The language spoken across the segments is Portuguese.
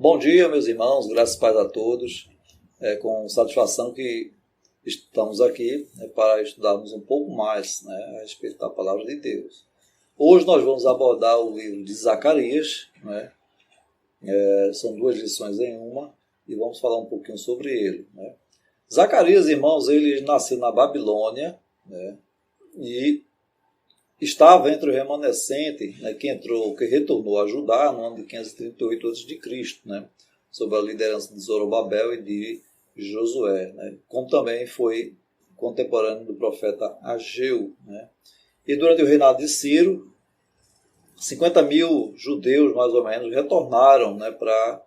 Bom dia, meus irmãos, graças e paz a todos. É com satisfação que estamos aqui para estudarmos um pouco mais a respeito da palavra de Deus. Hoje nós vamos abordar o livro de Zacarias, são duas lições em uma, e vamos falar um pouquinho sobre ele. Zacarias, irmãos, ele nasceu na Babilônia, e estava entre o remanescente que retornou a Judá no ano de 538 a.C., sob a liderança de Zorobabel e de Josué, como também foi contemporâneo do profeta Ageu. E durante o reinado de Ciro, 50 mil judeus, mais ou menos, retornaram para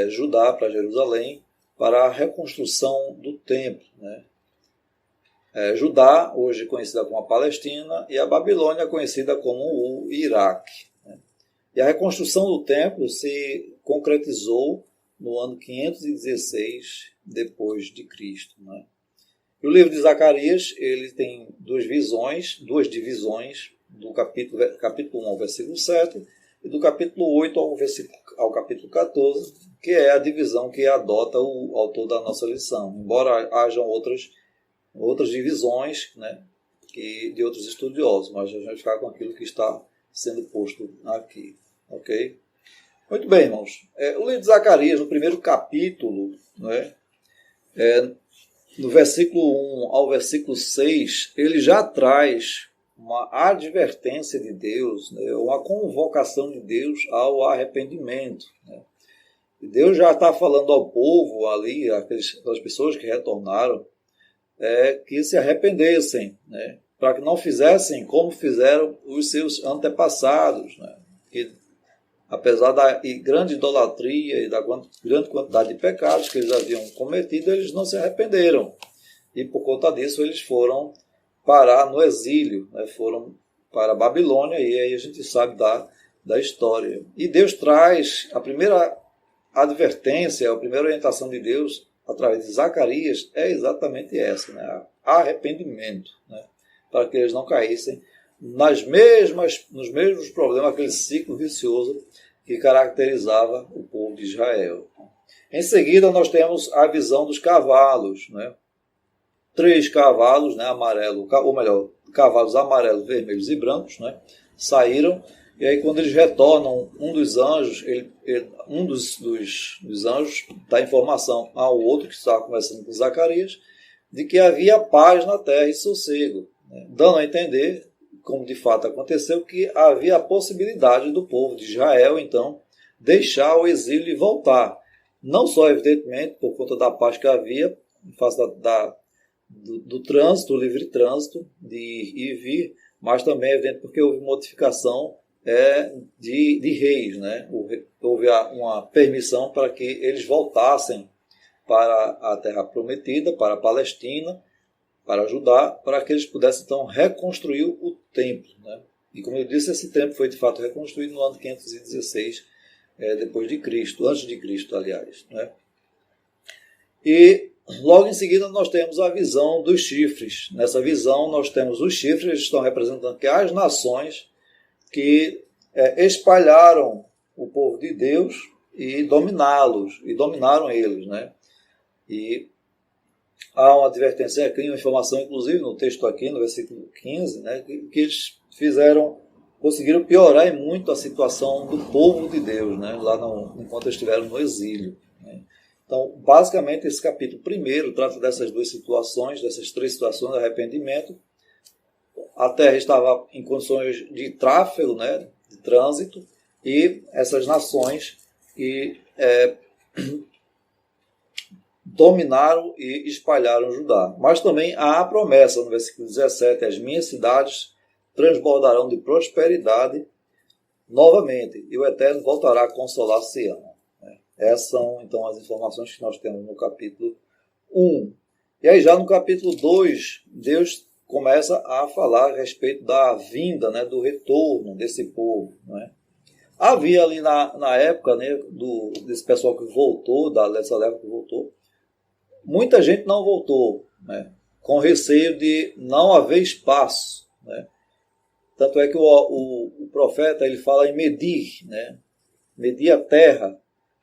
Judá, para Jerusalém, para a reconstrução do templo. Judá, hoje conhecida como a Palestina, e a Babilônia, conhecida como o Iraque. E a reconstrução do templo se concretizou no ano 516 depois de Cristo. E o livro de Zacarias ele tem duas divisões, do capítulo 1 ao versículo 7 e do capítulo 8 ao capítulo 14, que é a divisão que adota o autor da nossa lição, embora hajam outras divisões de outros estudiosos, mas a gente vai ficar com aquilo que está sendo posto aqui. Ok? Muito bem, irmãos. O livro de Zacarias, no primeiro capítulo, no versículo 1 ao versículo 6, ele já traz uma advertência de Deus, uma convocação de Deus ao arrependimento. E Deus já está falando ao povo ali, aquelas pessoas que retornaram, que se arrependessem, para que não fizessem como fizeram os seus antepassados, que apesar da grande idolatria e da grande quantidade de pecados que eles haviam cometido, eles não se arrependeram. E por conta disso eles foram parar no exílio, foram para a Babilônia, e aí a gente sabe da história. E Deus traz a primeira advertência, a primeira orientação de Deus através de Zacarias é exatamente essa, arrependimento, para que eles não caíssem nos mesmos problemas, aquele ciclo vicioso que caracterizava o povo de Israel. Em seguida, nós temos a visão dos cavalos, 3 cavalos, cavalos amarelos, vermelhos e brancos, saíram, e aí quando eles retornam, um dos anjos, dos anjos dá informação ao outro que estava conversando com Zacarias, de que havia paz na terra e sossego, dando a entender, como de fato aconteceu, que havia a possibilidade do povo de Israel, então, deixar o exílio e voltar. Não só, evidentemente, por conta da paz que havia, em face do trânsito, o livre trânsito, de ir e vir, mas também, evidente, porque houve modificação de reis. Houve uma permissão para que eles voltassem para a terra prometida, para a Palestina, para Judá, para que eles pudessem então reconstruir o templo. E como eu disse, esse templo foi de fato reconstruído no ano 516 depois de Cristo, antes de Cristo, aliás. E logo em seguida nós temos a visão dos chifres. Nessa visão nós temos os chifres, eles estão representando que as nações que espalharam o povo de Deus e dominaram eles. E há uma advertência aqui, uma informação, inclusive, no texto aqui, no versículo 15, que eles conseguiram piorar e muito a situação do povo de Deus, enquanto eles estiveram no exílio. Então, basicamente, esse capítulo primeiro trata dessas duas situações, dessas 3 situações de arrependimento. A terra estava em condições de tráfego, de trânsito, e essas nações que dominaram e espalharam Judá. Mas também há a promessa, no versículo 17, as minhas cidades transbordarão de prosperidade novamente, e o Eterno voltará a consolar Sião. Essas são, então, as informações que nós temos no capítulo 1. E aí já no capítulo 2, Deus começa a falar a respeito da vinda, do retorno desse povo. Havia ali na época desse pessoal que voltou, dessa leva que voltou, muita gente não voltou, com receio de não haver espaço. Tanto é que o profeta ele fala em medir a terra,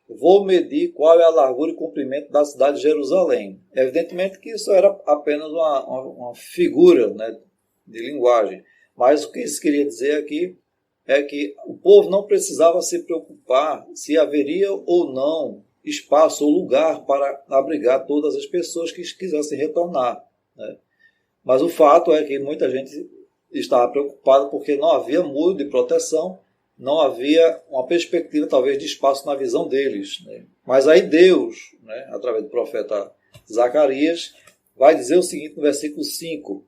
vou medir qual é a largura e comprimento da cidade de Jerusalém. Evidentemente que isso era apenas uma figura, né, de linguagem. Mas o que isso queria dizer aqui é que o povo não precisava se preocupar se haveria ou não espaço ou lugar para abrigar todas as pessoas que quisessem retornar, né? Mas o fato é que muita gente estava preocupada porque não havia muro de proteção, não havia uma perspectiva talvez de espaço na visão deles, né? Mas aí Deus, né, através do profeta Zacarias, vai dizer o seguinte no versículo 5: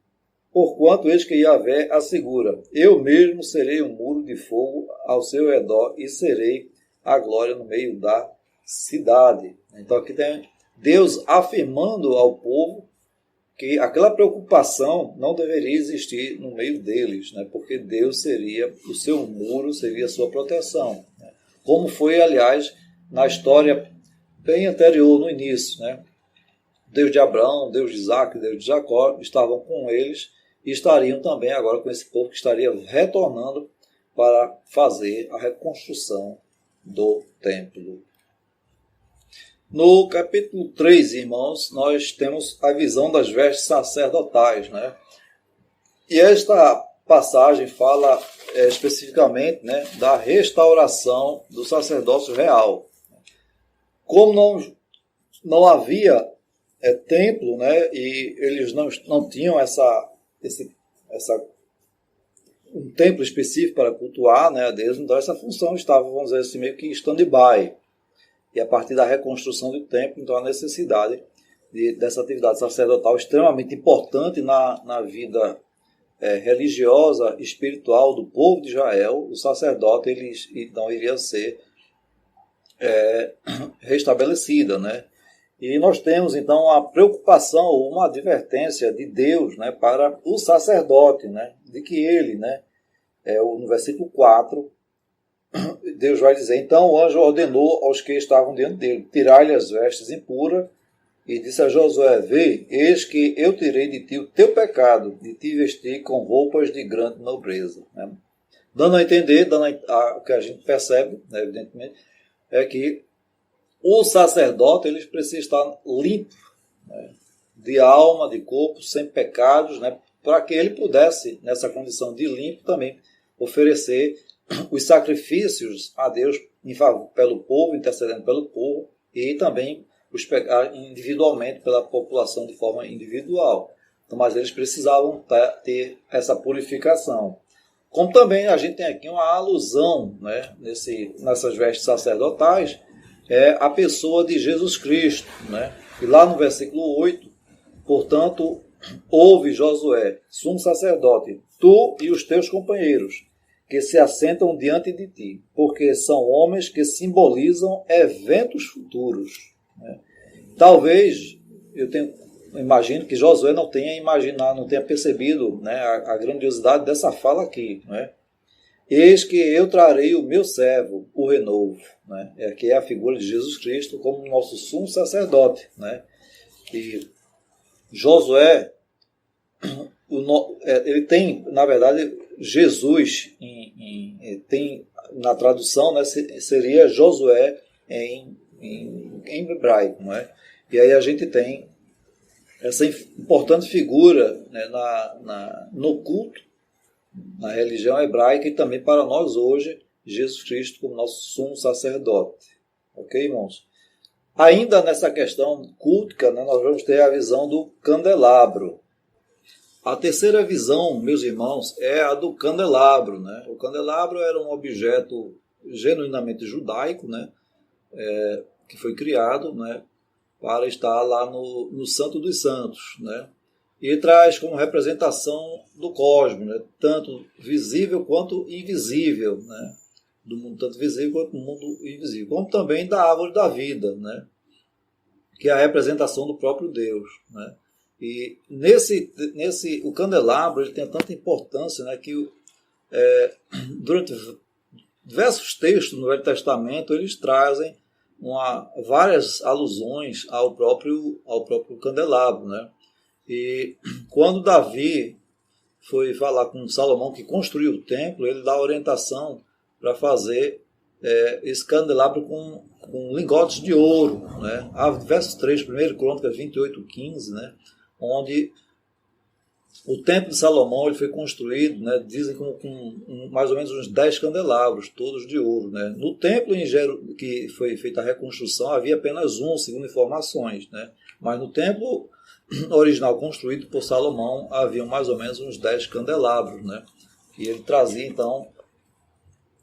porquanto eis que Yahvé assegura, eu mesmo serei um muro de fogo ao seu redor e serei a glória no meio da cidade. Então aqui tem Deus afirmando ao povo que aquela preocupação não deveria existir no meio deles, né? Porque Deus seria o seu muro, seria a sua proteção, né? Como foi, aliás, na história bem anterior, no início, né? Deus de Abraão, Deus de Isaac, Deus de Jacó estavam com eles e estariam também agora com esse povo que estaria retornando para fazer a reconstrução do templo. No capítulo 3, irmãos, nós temos a visão das vestes sacerdotais, né? E esta passagem fala especificamente, né, da restauração do sacerdócio real. Como não havia templo, né, e eles não tinham um templo específico para cultuar, né, a Deus, então essa função estava, vamos dizer assim, meio que stand-by. E a partir da reconstrução do templo, então a necessidade dessa atividade sacerdotal extremamente importante na vida religiosa, espiritual do povo de Israel, o sacerdote então iria ser restabelecida, né? E nós temos então a preocupação, uma advertência de Deus, né, para o sacerdote, né, de que ele, né, no versículo 4, Deus vai dizer, então o anjo ordenou aos que estavam diante dele, tirai-lhe as vestes impuras, e disse a Josué, vê, eis que eu tirei de ti o teu pecado, e te vesti com roupas de grande nobreza. Né? Dando a entender, o que a gente percebe, né, evidentemente, é que o sacerdote ele precisa estar limpo, né, de alma, de corpo, sem pecados, né, para que ele pudesse, nessa condição de limpo, também oferecer os sacrifícios a Deus em favor, pelo povo, intercedendo pelo povo, e também os pecar individualmente pela população de forma individual. Então, mas eles precisavam ter essa purificação. Como também a gente tem aqui uma alusão, né, nessas vestes sacerdotais, a pessoa de Jesus Cristo, né? E lá no versículo 8, portanto, ouve Josué, sumo sacerdote, tu e os teus companheiros, que se assentam diante de ti, porque são homens que simbolizam eventos futuros. Né? Talvez, imagino que Josué não tenha percebido, né, a grandiosidade dessa fala aqui, né? Eis que eu trarei o meu servo, o renovo, né? Que é a figura de Jesus Cristo como nosso sumo sacerdote, né? E Josué, ele tem, na verdade, Jesus, tem na tradução, né, seria Josué em hebraico, não é? E aí a gente tem essa importante figura, né, no culto, na religião hebraica e também para nós hoje, Jesus Cristo como nosso sumo sacerdote. Ok, irmãos? Ainda nessa questão cultica, né, nós vamos ter a visão do candelabro. A terceira visão, meus irmãos, é a do candelabro, né? O candelabro era um objeto genuinamente judaico, né, que foi criado, né, para estar lá no Santo dos Santos, né? E traz como representação do cosmos, né, tanto visível quanto invisível, né? Do mundo tanto visível quanto do mundo invisível, como também da árvore da vida, né? Que é a representação do próprio Deus, né? E o candelabro ele tem tanta importância, né, que durante diversos textos no Velho Testamento eles trazem várias alusões ao próprio candelabro, né? E quando Davi foi falar com Salomão, que construiu o templo, ele dá orientação para fazer esse candelabro com com lingotes de ouro, né? Há diversos trechos, 1 Crônicas 28:15, né? Onde o templo de Salomão ele foi construído, né? Dizem com mais ou menos uns 10 candelabros, todos de ouro, né? No templo que foi feita a reconstrução havia apenas um, segundo informações, né? Mas no templo original construído por Salomão havia mais ou menos uns 10 candelabros, né? E ele trazia então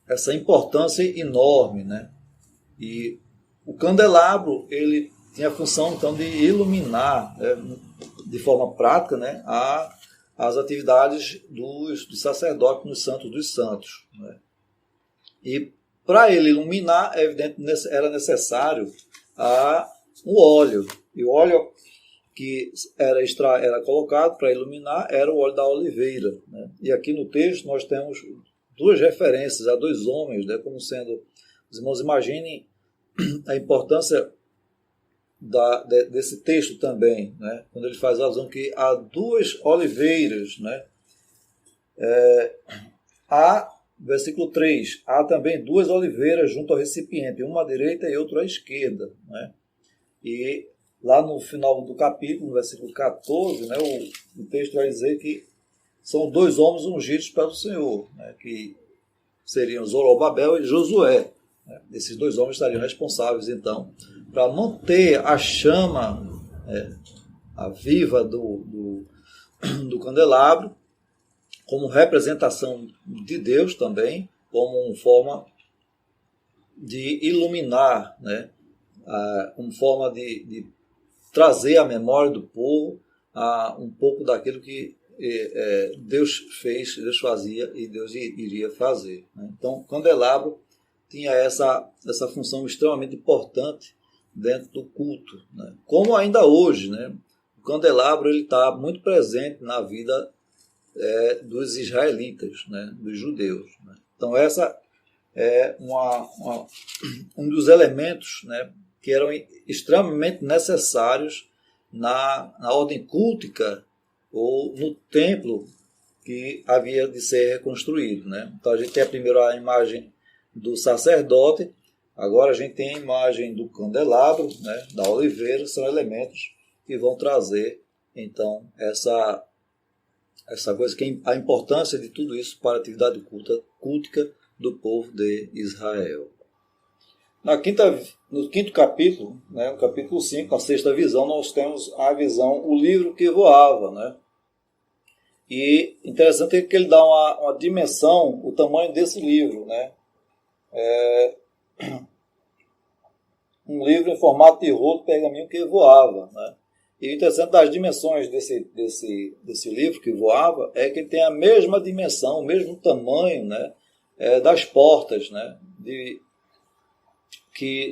essa importância enorme, né? E o candelabro ele tinha a função então de iluminar, né, de forma prática, né, as atividades dos sacerdotes nos Santos dos Santos, né? E para ele iluminar, evidentemente, era necessário o óleo. E o óleo que era colocado para iluminar era o óleo da oliveira, né? E aqui no texto nós temos duas referências a dois homens, né, como sendo, os irmãos imaginem a importância desse texto também, né, quando ele faz alusão que há duas oliveiras, né, versículo 3, há também duas oliveiras junto ao recipiente, uma à direita e outra à esquerda, né, e lá no final do capítulo, no versículo 14, né, o texto vai dizer que são dois homens ungidos pelo Senhor, né, que seriam Zorobabel e Josué. Né? Esses dois homens estariam responsáveis, então, para manter a chama a viva do candelabro, como representação de Deus também, como uma forma de iluminar, né, como forma de trazer à memória do povo um pouco daquilo que Deus fez, Deus fazia e Deus iria fazer, né? Então, o candelabro tinha essa função extremamente importante dentro do culto, né? Como ainda hoje, né? O candelabro está muito presente na vida dos israelitas, né? Dos judeus, né? Então, essa é um dos elementos, né, que eram extremamente necessários na ordem cultica ou no templo que havia de ser reconstruído, né? Então a gente tem primeiro a imagem do sacerdote, agora a gente tem a imagem do candelabro, né, da oliveira, são elementos que vão trazer então essa coisa, a importância de tudo isso para a atividade cultica do povo de Israel. No quinto capítulo, né, no capítulo 5, a sexta visão, nós temos a visão, o livro que voava, né? E interessante é que ele dá uma dimensão, o tamanho desse livro, né? Um livro em formato de rolo, pergaminho que voava, né? E o interessante das dimensões desse livro que voava é que ele tem a mesma dimensão, o mesmo tamanho, né, das portas, né,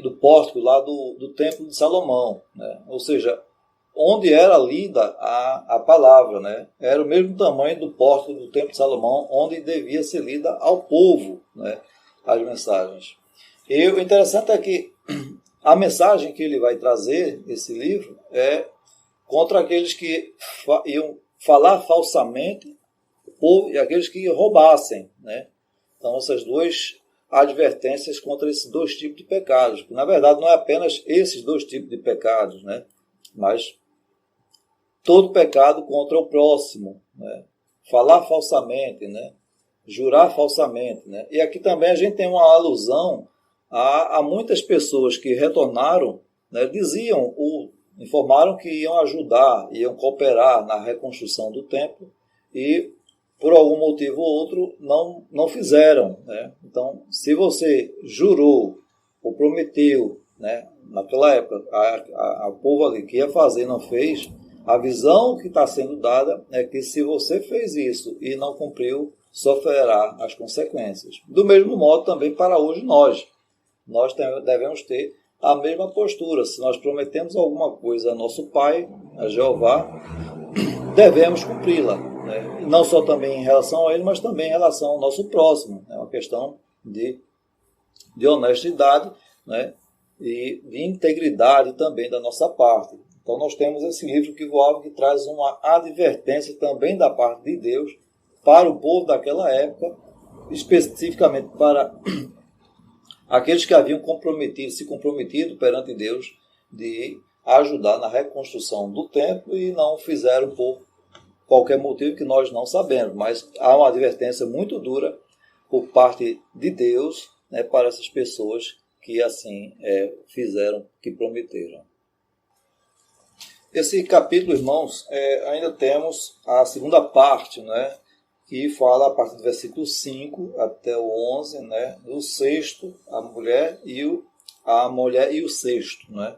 do pórtico lá do Templo de Salomão, né? Ou seja, onde era lida a palavra, né? Era o mesmo tamanho do pórtico do Templo de Salomão, onde devia ser lida ao povo, né, as mensagens. E o interessante é que a mensagem que ele vai trazer, esse livro, é contra aqueles que iam falar falsamente o povo e aqueles que roubassem, né? Então, essas duas advertências contra esses dois tipos de pecados. Porque, na verdade, não é apenas esses dois tipos de pecados, né? Mas todo pecado contra o próximo, né? Falar falsamente, né? Jurar falsamente, né? E aqui também a gente tem uma alusão a muitas pessoas que retornaram, né? Informaram que iam ajudar, iam cooperar na reconstrução do templo e, por algum motivo ou outro, não fizeram, né? Então, se você jurou ou prometeu, né, naquela época, o povo ali que ia fazer e não fez, a visão que está sendo dada é que se você fez isso e não cumpriu, sofrerá as consequências. Do mesmo modo também para hoje nós devemos ter a mesma postura. Se nós prometemos alguma coisa a nosso Pai, a Jeová, devemos cumpri-la, né? Não só também em relação a Ele, mas também em relação ao nosso próximo. É uma questão de honestidade, né? E de integridade também da nossa parte. Então nós temos esse livro que voava, que traz uma advertência também da parte de Deus para o povo daquela época, especificamente para aqueles que haviam se comprometido perante Deus de ajudar na reconstrução do templo e não fizeram por qualquer motivo que nós não sabemos, mas há uma advertência muito dura por parte de Deus, né, para essas pessoas que assim fizeram, que prometeram. Esse capítulo, irmãos, ainda temos a segunda parte, né, que fala a partir do versículo 5 até o 11, né, do sexto, a mulher e o sexto, né.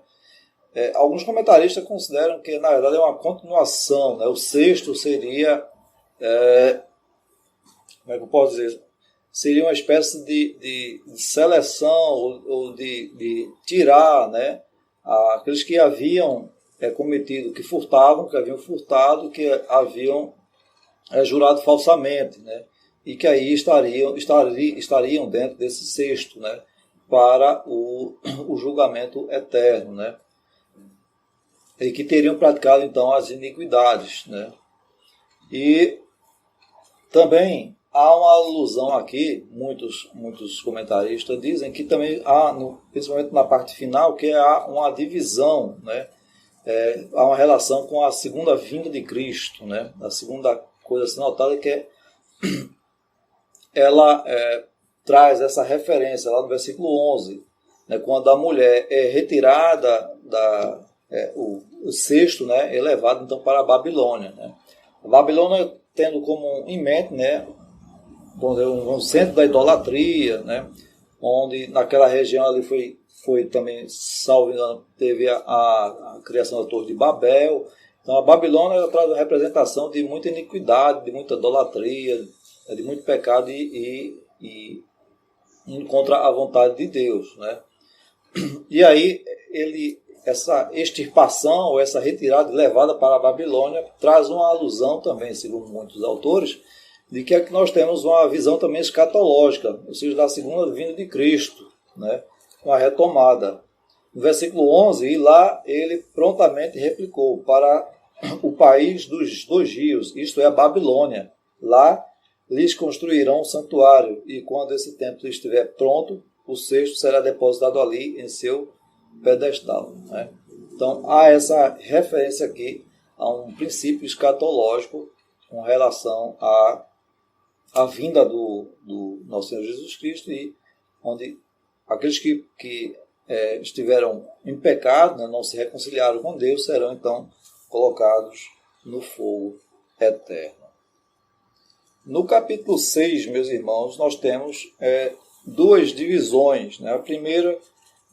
Alguns comentaristas consideram que, na verdade, é uma continuação, né? O sexto seria, como é que eu posso dizer? Seria uma espécie de seleção ou de tirar, né, aqueles que haviam cometido, que haviam furtado, que haviam jurado falsamente, né, e que aí estariam dentro desse sexto, né, para o julgamento eterno, né, e que teriam praticado então as iniquidades, né. E também há uma alusão aqui, muitos comentaristas dizem que também há, principalmente na parte final, que há uma divisão, né, há uma relação com a segunda vinda de Cristo, né. A segunda coisa a ser notada é que ela traz essa referência lá no versículo 11, né, quando a mulher é retirada o sexto, né, é levado então para a Babilônia, né. A Babilônia tendo como em mente, né, um centro da idolatria, né, onde naquela região ali foi também, salvo engano, teve a criação da Torre de Babel. Então a Babilônia traz a representação de muita iniquidade, de muita idolatria, de muito pecado e contra a vontade de Deus, né. E aí essa extirpação, ou essa retirada levada para a Babilônia, traz uma alusão também, segundo muitos autores, de que nós temos uma visão também escatológica, ou seja, da segunda vinda de Cristo, né, uma retomada. No versículo 11, e lá ele prontamente replicou: para o país dos dois rios, isto é, a Babilônia. Lá lhes construirão um santuário, e quando esse templo estiver pronto, o sexto será depositado ali em seu pedestal, né? Então há essa referência aqui a um princípio escatológico com relação à vinda do nosso Senhor Jesus Cristo, e onde aqueles que estiveram em pecado, né, não se reconciliaram com Deus, serão então colocados no fogo eterno. No capítulo 6, meus irmãos, nós temos duas divisões, né? A primeira,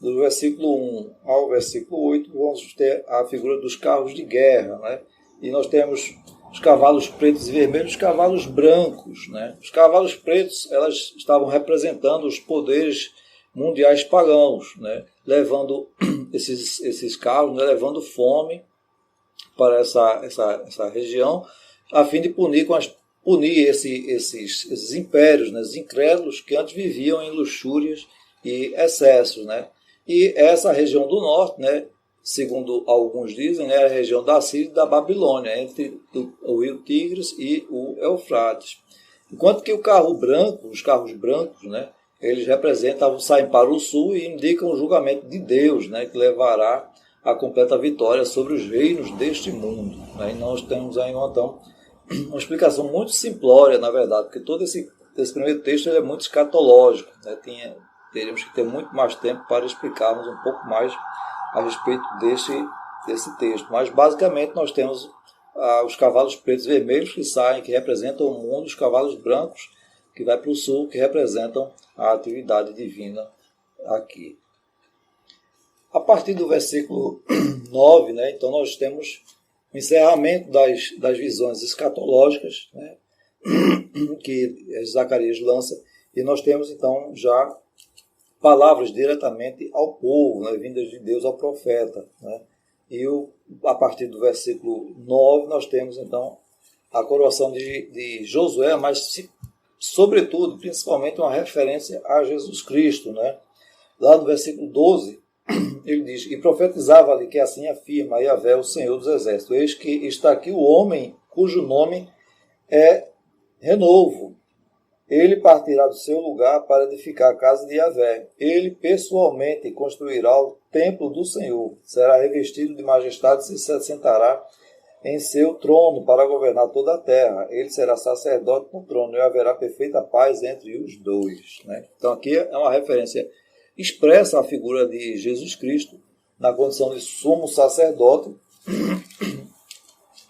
do versículo 1 ao versículo 8, vamos ter a figura dos carros de guerra, né? E nós temos os cavalos pretos e vermelhos, os cavalos brancos, né? Os cavalos pretos, elas estavam representando os poderes mundiais pagãos, né? Levando esses carros, né? Levando fome para essa região, a fim de punir esses impérios, né? Os incrédulos que antes viviam em luxúrias e excessos, né? E essa região do norte, né, segundo alguns dizem, é a região da Síria e da Babilônia, entre o rio Tigres e o Eufrates. Enquanto que os carros brancos, né, eles saem para o sul e indicam o julgamento de Deus, né, que levará a completa vitória sobre os reinos deste mundo, né? E nós temos aí, então, uma explicação muito simplória, na verdade, porque todo esse primeiro texto ele é muito escatológico, né? Teríamos que ter muito mais tempo para explicarmos um pouco mais a respeito desse texto. Mas, basicamente, nós temos os cavalos pretos e vermelhos que representam o mundo, os cavalos brancos, que vai para o sul, que representam a atividade divina aqui. A partir do versículo 9, né, então nós temos o encerramento das visões escatológicas, né, que Zacarias lança, e nós temos, então, já palavras diretamente ao povo, né, vindas de Deus ao profeta, né? E a partir do versículo 9 nós temos então a coroação de Josué, mas sobretudo, principalmente uma referência a Jesus Cristo, né? Lá no versículo 12 ele diz: e profetizava ali que assim afirma Yahvé, o Senhor dos Exércitos: eis que está aqui o homem cujo nome é Renovo, Ele partirá do seu lugar para edificar a casa de Yahvé. Ele pessoalmente construirá o templo do Senhor. Será revestido de majestade e se assentará em seu trono para governar toda a terra. Ele será sacerdote no trono e haverá perfeita paz entre os dois. Né? Então aqui é uma referência expressa à figura de Jesus Cristo na condição de sumo sacerdote,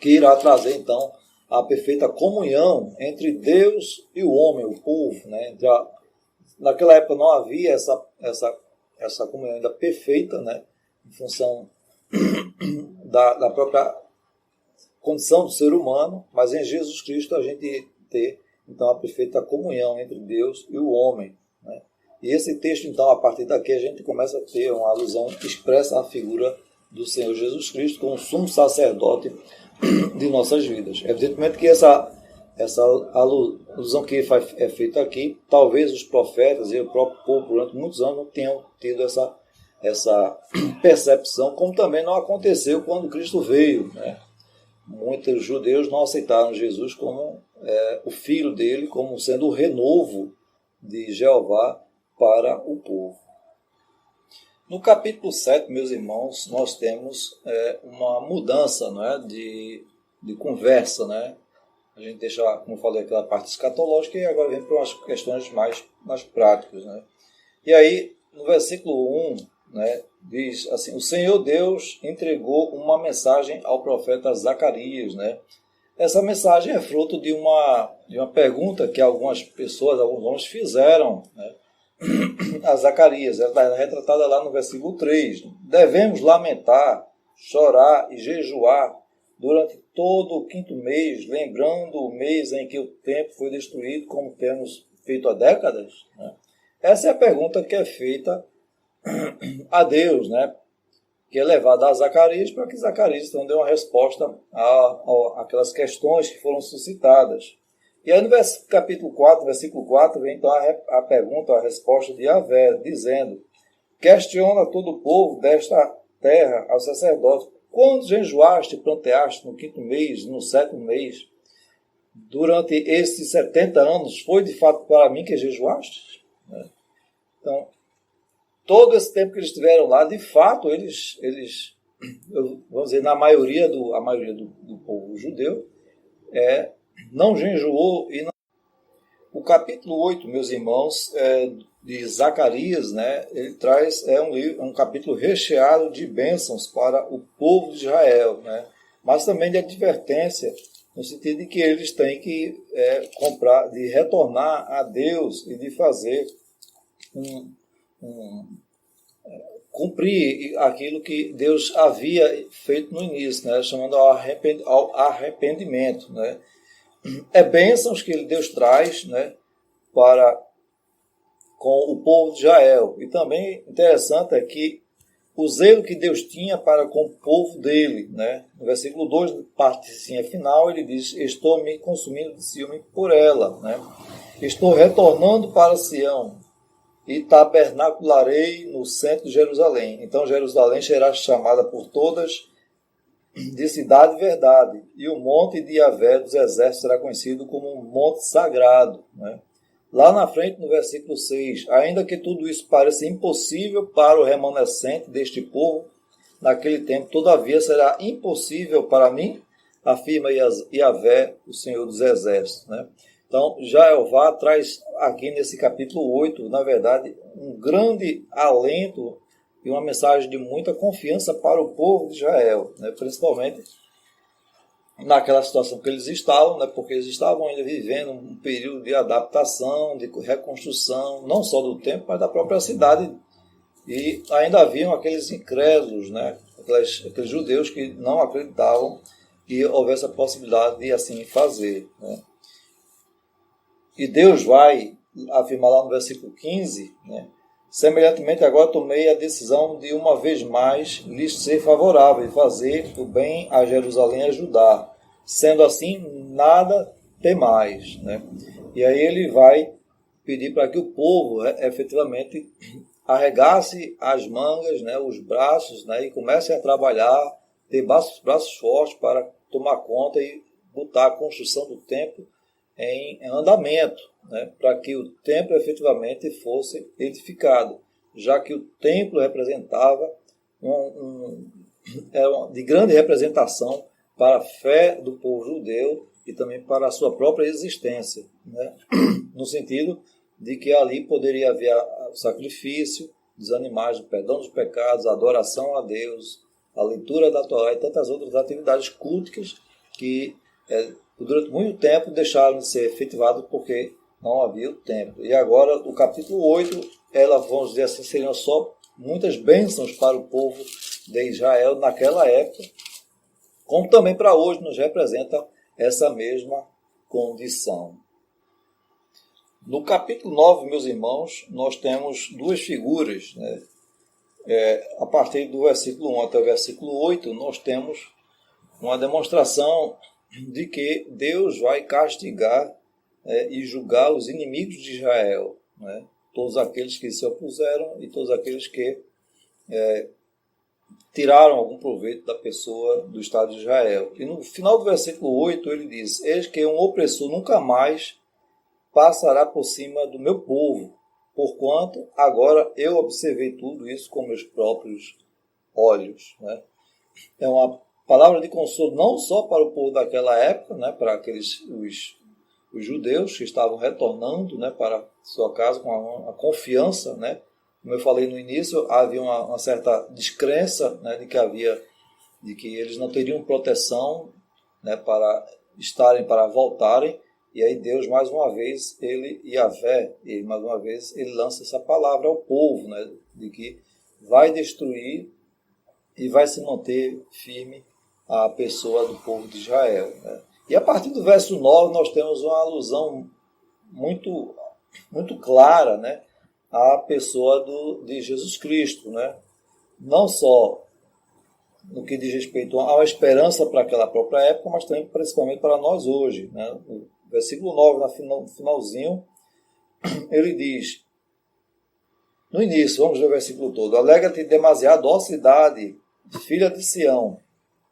que irá trazer então a perfeita comunhão entre Deus e o homem, o povo. Né? Naquela época não havia essa comunhão ainda perfeita, né? Em função da própria condição do ser humano, mas em Jesus Cristo a gente tem então a perfeita comunhão entre Deus e o homem. Né? E esse texto, então, a partir daqui a gente começa a ter uma alusão expressa à figura do Senhor Jesus Cristo como sumo sacerdote de nossas vidas. Evidentemente que essa alusão que é feita aqui, talvez os profetas e o próprio povo durante muitos anos não tenham tido essa percepção, como também não aconteceu quando Cristo veio. Né? Muitos judeus não aceitaram Jesus como o filho dele, como sendo o renovo de Jeová para o povo. No capítulo 7, meus irmãos, nós temos uma mudança, né, de conversa. Né? A gente deixa, como eu falei, aquela parte escatológica e agora vem para umas questões mais práticas. Né? E aí, no versículo 1, né, diz assim: o Senhor Deus entregou uma mensagem ao profeta Zacarias. Né? Essa mensagem é fruto de uma pergunta que algumas pessoas, alguns homens fizeram, né, a Zacarias. Ela está retratada lá no versículo 3. Devemos lamentar, chorar e jejuar durante todo o 5º mês, lembrando o mês em que o templo foi destruído, como temos feito há décadas? Né? Essa é a pergunta que é feita a Deus, né? Que é levada a Zacarias, para que Zacarias então dê uma resposta àquelas questões que foram suscitadas. E aí no capítulo 4, versículo 4, vem então a pergunta, a resposta de Yahvé, dizendo: questiona todo o povo desta terra ao sacerdote: quando jejuaste e planteaste no 5º mês, no 7º mês, durante esses 70 anos, foi de fato para mim que jejuaste? Então, todo esse tempo que eles estiveram lá, de fato, eles vamos dizer, a maioria do povo judeu, não jejuou. E não... O capítulo 8, meus irmãos, de Zacarias, né, ele traz um capítulo recheado de bênçãos para o povo de Israel, né, mas também de advertência, no sentido de que eles têm que de retornar a Deus e de fazer cumprir aquilo que Deus havia feito no início, né, chamando ao arrependimento. Né. Bênçãos que Deus traz, né, com o povo de Israel. E também interessante é que o zelo que Deus tinha para com o povo dele. Né? No versículo 2, partezinha final, ele diz: estou me consumindo de ciúme por ela. Né? Estou retornando para Sião e tabernacularei no centro de Jerusalém. Então Jerusalém será chamada por todas de cidade verdade, e o monte de Yahvé dos exércitos será conhecido como um monte sagrado. Né? Lá na frente, no versículo 6, ainda que tudo isso pareça impossível para o remanescente deste povo, naquele tempo, todavia será impossível para mim, afirma Yahvé, o Senhor dos exércitos. Né? Então, Jeová traz aqui nesse capítulo 8, na verdade, um grande alento e uma mensagem de muita confiança para o povo de Israel, né? Principalmente naquela situação que eles estavam, né? Porque eles estavam ainda vivendo um período de adaptação, de reconstrução, não só do templo, mas da própria cidade. E ainda haviam aqueles incrédulos, né? Aqueles judeus que não acreditavam que houvesse a possibilidade de assim fazer. Né? E Deus vai afirmar lá no versículo 15, né? Semelhantemente, agora tomei a decisão de uma vez mais lhes ser favorável e fazer o bem a Jerusalém e a Judá. Sendo assim, nada temais. Né? E aí ele vai pedir para que o povo efetivamente arregasse as mangas, né, os braços, né, e comece a trabalhar, ter braços fortes para tomar conta e botar a construção do templo em andamento, né, para que o templo efetivamente fosse edificado, já que o templo representava era de grande representação para a fé do povo judeu e também para a sua própria existência, né, no sentido de que ali poderia haver o sacrifício dos animais, o perdão dos pecados, a adoração a Deus, a leitura da Torá e tantas outras atividades culticas que durante muito tempo deixaram de ser efetivadas porque não havia o templo. E agora, o capítulo 8, ela, vamos dizer assim, seriam só muitas bênçãos para o povo de Israel naquela época, como também para hoje nos representa essa mesma condição. No capítulo 9, meus irmãos, nós temos duas figuras, né? A partir do versículo 1 até o versículo 8, nós temos uma demonstração de que Deus vai castigar e julgar os inimigos de Israel, né? Todos aqueles que se opuseram e todos aqueles que tiraram algum proveito da pessoa do Estado de Israel. E no final do versículo 8 ele diz: eis que um opressor nunca mais passará por cima do meu povo, porquanto agora eu observei tudo isso com meus próprios olhos. Né? É uma palavra de consolo não só para o povo daquela época, né, para os judeus que estavam retornando, né, para sua casa com a confiança, né? Como eu falei no início, havia uma certa descrença, né, de que eles não teriam proteção, né, para voltarem. E aí Deus, mais uma vez, mais uma vez, ele lança essa palavra ao povo, né, de que vai destruir e vai se manter firme a pessoa do povo de Israel. Né? E a partir do verso 9 nós temos uma alusão muito, muito clara, né, à pessoa de Jesus Cristo. Né? Não só no que diz respeito a uma esperança para aquela própria época, mas também principalmente para nós hoje. Né? O versículo 9, no finalzinho, ele diz, no início, vamos ver o versículo todo: alegra-te demasiado, ó cidade, filha de Sião,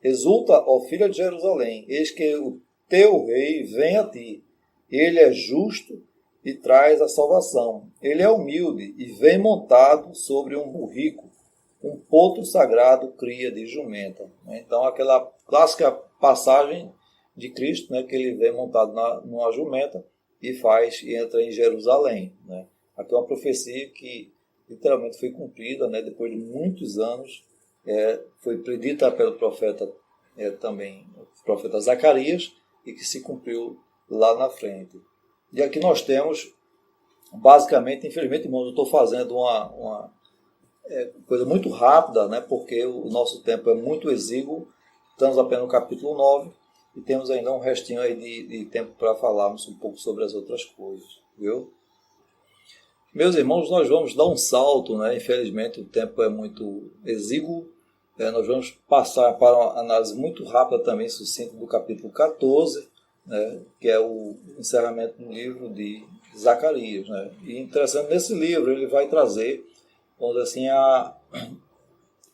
exulta, ó filha de Jerusalém, eis que o teu rei vem a ti, ele é justo e traz a salvação, ele é humilde e vem montado sobre um burrico, um potro sagrado cria de jumenta. Então aquela clássica passagem de Cristo, né, que ele vem montado numa jumenta e entra em Jerusalém. Né? Aqui é uma profecia que literalmente foi cumprida, né, depois de muitos anos, foi predita pelo profeta também, o profeta Zacarias, e que se cumpriu lá na frente. E aqui nós temos, basicamente, infelizmente, irmãos, eu estou fazendo uma coisa muito rápida, né, porque o nosso tempo é muito exíguo, estamos apenas no capítulo 9, e temos ainda um restinho aí de tempo para falarmos um pouco sobre as outras coisas, viu? Meus irmãos, nós vamos dar um salto, né? Infelizmente o tempo é muito exíguo. Nós vamos passar para uma análise muito rápida também, sucinta, do capítulo 14, né? Que é o encerramento do livro de Zacarias. Né? E interessante, nesse livro ele vai trazer, vamos dizer assim,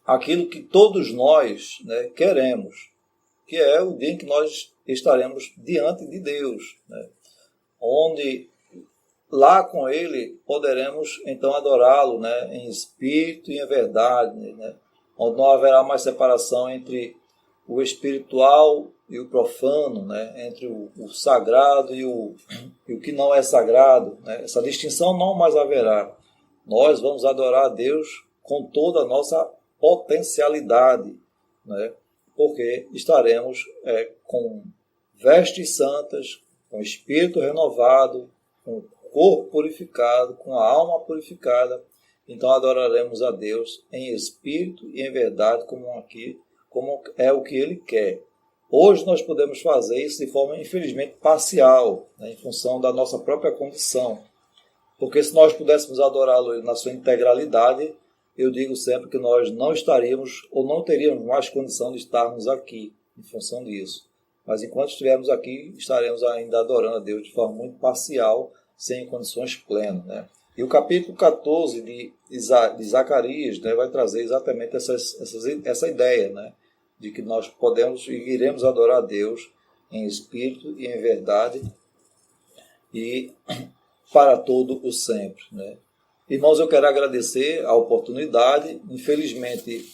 aquilo que todos nós, né, queremos, que é o dia em que nós estaremos diante de Deus, né? Onde lá com ele poderemos então adorá-lo, né, em espírito e em verdade, né, onde não haverá mais separação entre o espiritual e o profano, né, entre o sagrado e o que não é sagrado. Né, essa distinção não mais haverá. Nós vamos adorar a Deus com toda a nossa potencialidade, né, porque estaremos com vestes santas, com espírito renovado, com corpo purificado, com a alma purificada. Então adoraremos a Deus em espírito e em verdade, como é o que Ele quer. Hoje nós podemos fazer isso de forma, infelizmente, parcial, né, em função da nossa própria condição. Porque se nós pudéssemos adorá-lo na sua integralidade, eu digo sempre que nós não estaríamos ou não teríamos mais condição de estarmos aqui em função disso. Mas enquanto estivermos aqui, estaremos ainda adorando a Deus de forma muito parcial, sem condições plenas. Né? E o capítulo 14 de Zacarias, né, vai trazer exatamente essa ideia, né, de que nós podemos e iremos adorar a Deus em espírito e em verdade, e para todo o sempre, né? Irmãos, eu quero agradecer a oportunidade. Infelizmente,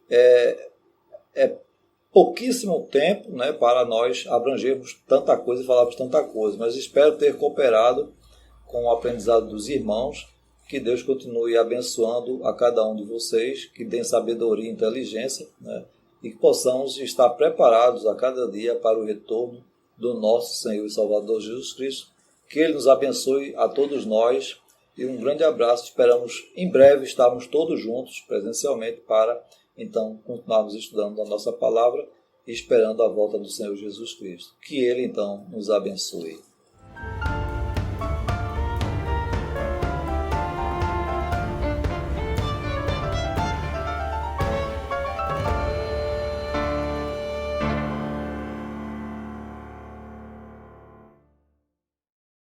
é pouquíssimo tempo, né, para nós abrangermos tanta coisa e falarmos tanta coisa, mas espero ter cooperado com o aprendizado dos irmãos. Que Deus continue abençoando a cada um de vocês, que dê sabedoria e inteligência, né, e que possamos estar preparados a cada dia para o retorno do nosso Senhor e Salvador Jesus Cristo. Que Ele nos abençoe a todos nós. E um grande abraço. Esperamos em breve estarmos todos juntos presencialmente para então continuarmos estudando a nossa palavra e esperando a volta do Senhor Jesus Cristo. Que Ele então nos abençoe.